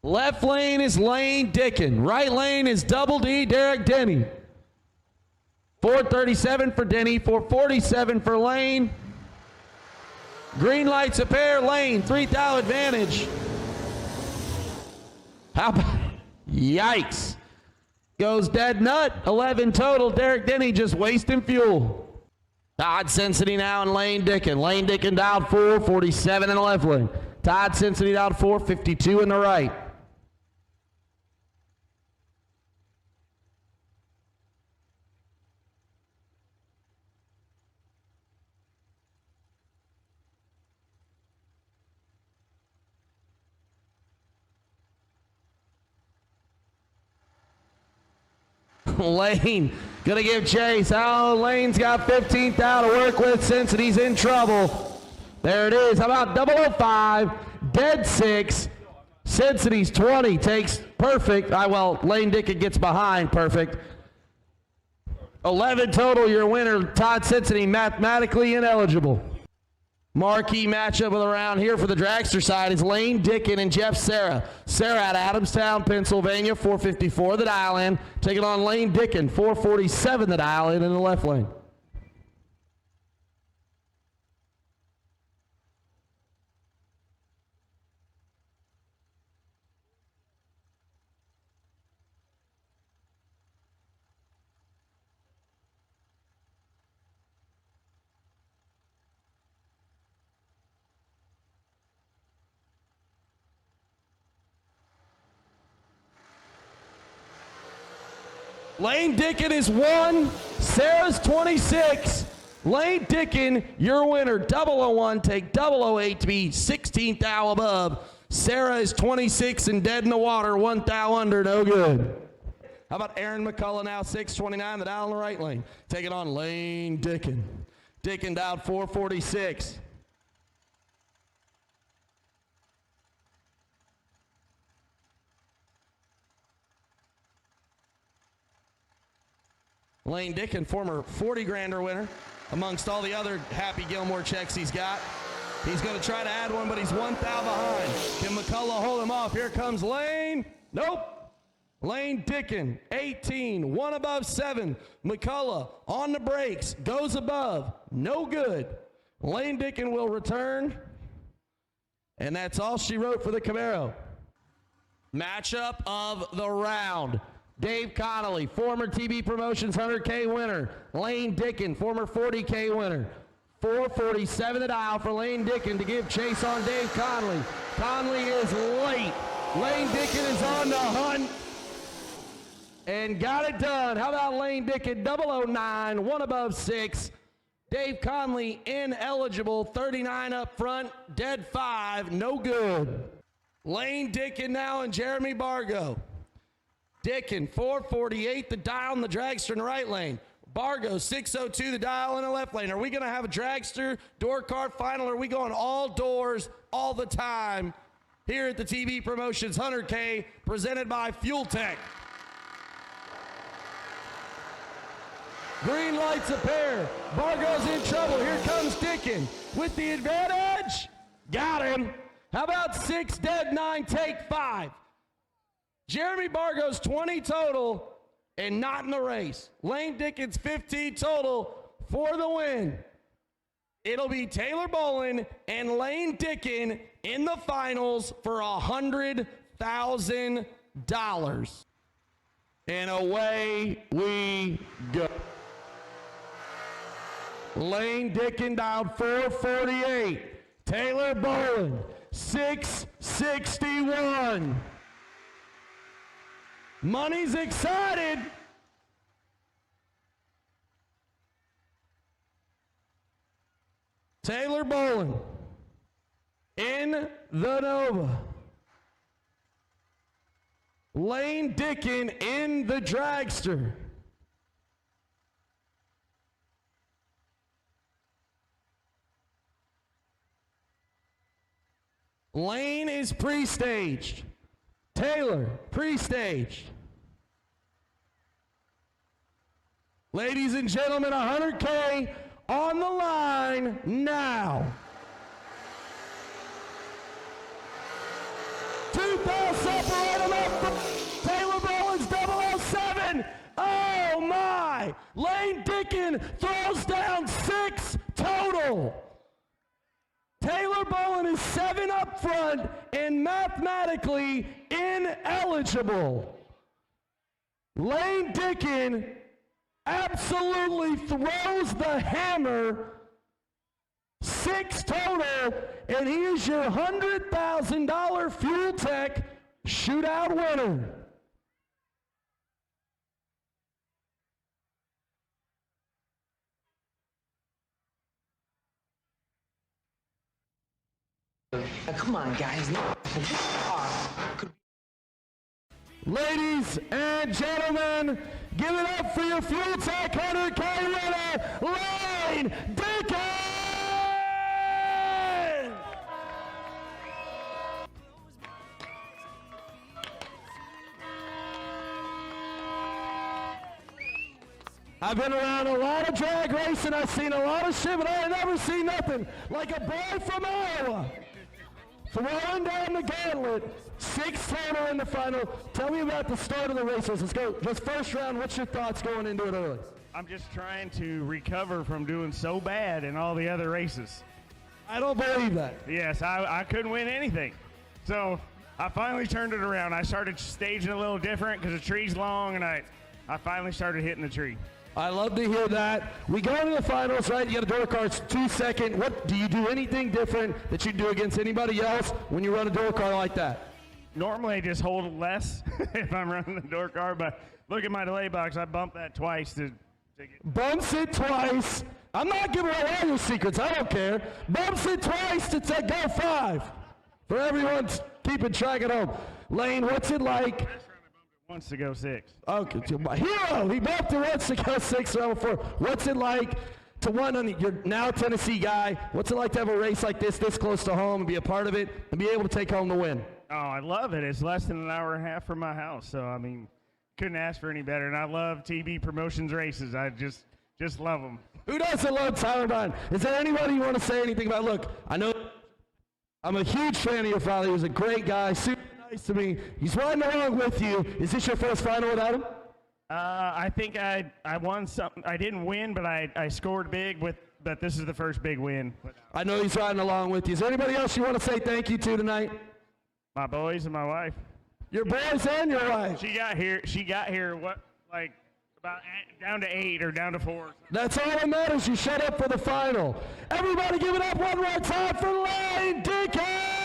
Left lane is Lane Dicken. Right lane is Double D Derek Denny. 437 for Denny, 447 for Lane. Green lights a pair, Lane, 3,000 advantage. How about, yikes. Goes dead nut, 11 total. Derek Denny just wasting fuel. Todd Sensity now in Lane Dicken. Lane Dicken dialed 447 in the left lane. Todd Sensity dialed 452 in the right. Lane gonna give chase. Oh, Lane's got 15th out to work with. Sensity's in trouble. There it is. How about 005? Dead 6. Sensity's 20 takes perfect. Well, Lane Dicken gets behind perfect. 11 total. Your winner, Todd Sensity, mathematically ineligible. Marquee matchup of the round here for the dragster side is Lane Dicken and Jeff Serra. Serra out of Adamstown, Pennsylvania, 454 the dial in. Taking on Lane Dicken, 447 the dial in the left lane. Lane Dicken is 1, Sarah's 26. Lane Dicken, your winner, 001, take 008 to be 16th thou above. Sarah is 26 and dead in the water, 1 thou under, no good. How about Aaron McCullough now, 629, the dial in the right lane. Taking on Lane Dicken. Dicken dialed 446. Lane Dicken, former 40-grander winner, amongst all the other Happy Gilmore checks he's got. He's going to try to add one, but he's 1 thou behind. Can McCullough hold him off? Here comes Lane. Nope. Lane Dicken, 18, 1 above 7. McCullough on the brakes, goes above. No good. Lane Dicken will return. And that's all she wrote for the Camaro. Matchup of the round. Dave Connolly, former TB Promotions 100K winner. Lane Dicken, former 40K winner. 447 the dial for Lane Dicken to give chase on Dave Connolly. Connolly is late. Lane Dicken is on the hunt and got it done. How about Lane Dicken, 009, 1 above 6. Dave Connolly ineligible, 39 up front, dead 5, no good. Lane Dicken now and Jeremy Bargo. Dicken, 448, the dial in the dragster in the right lane. Bargo, 602, the dial in the left lane. Are we going to have a dragster door car final, or are we going all doors all the time here at the TB Promotions 100K, presented by Fuel Tech? Green lights a pair. Bargo's in trouble. Here comes Dicken with the advantage. Got him. How about 6 dead, 9 take 5? Jeremy Bargo's 20 total and not in the race. Lane Dicken's 15 total for the win. It'll be Taylor Bolin and Lane Dicken in the finals for $100,000. And away we go. Lane Dicken dialed 448. Taylor Bolin, 661. Money's excited. Taylor Bolin in the Nova. Lane Dicken in the Dragster. Lane is pre-staged. Taylor, pre-staged. Ladies and gentlemen, 100K on the line now. 2,000 separated up. Taylor Boland's 007. Oh my! Lane Dicken throws down 6 total. Taylor Boland is 7 up front and mathematically ineligible. Lane Dicken absolutely throws the hammer. 6 total, and he is your $100,000 Fuel Tech shootout winner. Come on, guys. Ladies and gentlemen, give it up for your Fuel Tech 100K winner, Lane Dicken! I've been around a lot of drag racing, I've seen a lot of shit, but I ain't never seen nothing like a boy from Iowa throwing down the gauntlet, 6 total in the final. Tell me about the start of the races. Let's go. This first round, what's your thoughts going into it early? I'm just trying to recover from doing so bad in all the other races. I don't believe that. Yes, I couldn't win anything. So I finally turned it around. I started staging a little different because the tree's long, and I finally started hitting the tree. I love to hear that. We go into the finals, right? You got a door cars 2 second. What do you do anything different that you do against anybody else when you run a door car like that? Normally I just hold less if I'm running the door car, but look at my delay box. I bumped that twice to get. Bumps it twice. I'm not giving away all your secrets. I don't care. Bumps it twice to say go 5. For everyone keeping track at home. Lane, what's it like? Once to go 6. Okay, my hero. He bumped it once to go 6 round 4. What's it like to win on your now Tennessee guy? What's it like to have a race like this close to home and be a part of it and be able to take home the win? Oh, I love it. It's less than an hour and a half from my house, so I mean, couldn't ask for any better. And I love TB Promotions races. I just love them. Who doesn't love Tyler Bond? Is there anybody you want to say anything about? Look, I know I'm a huge fan of your father. He was a great guy, super nice to me. He's riding along with you. Is this your first final without him? I think I won something. I didn't win, but I scored big but this is the first big win. I know he's riding along with you. Is there anybody else you want to say thank you to tonight? My boys and my wife. Your boys and your wife. She got here what, like about down to 8 or down to 4. That's all that matters. You shut up for the final. Everybody give it up one more time for Lane Dicken!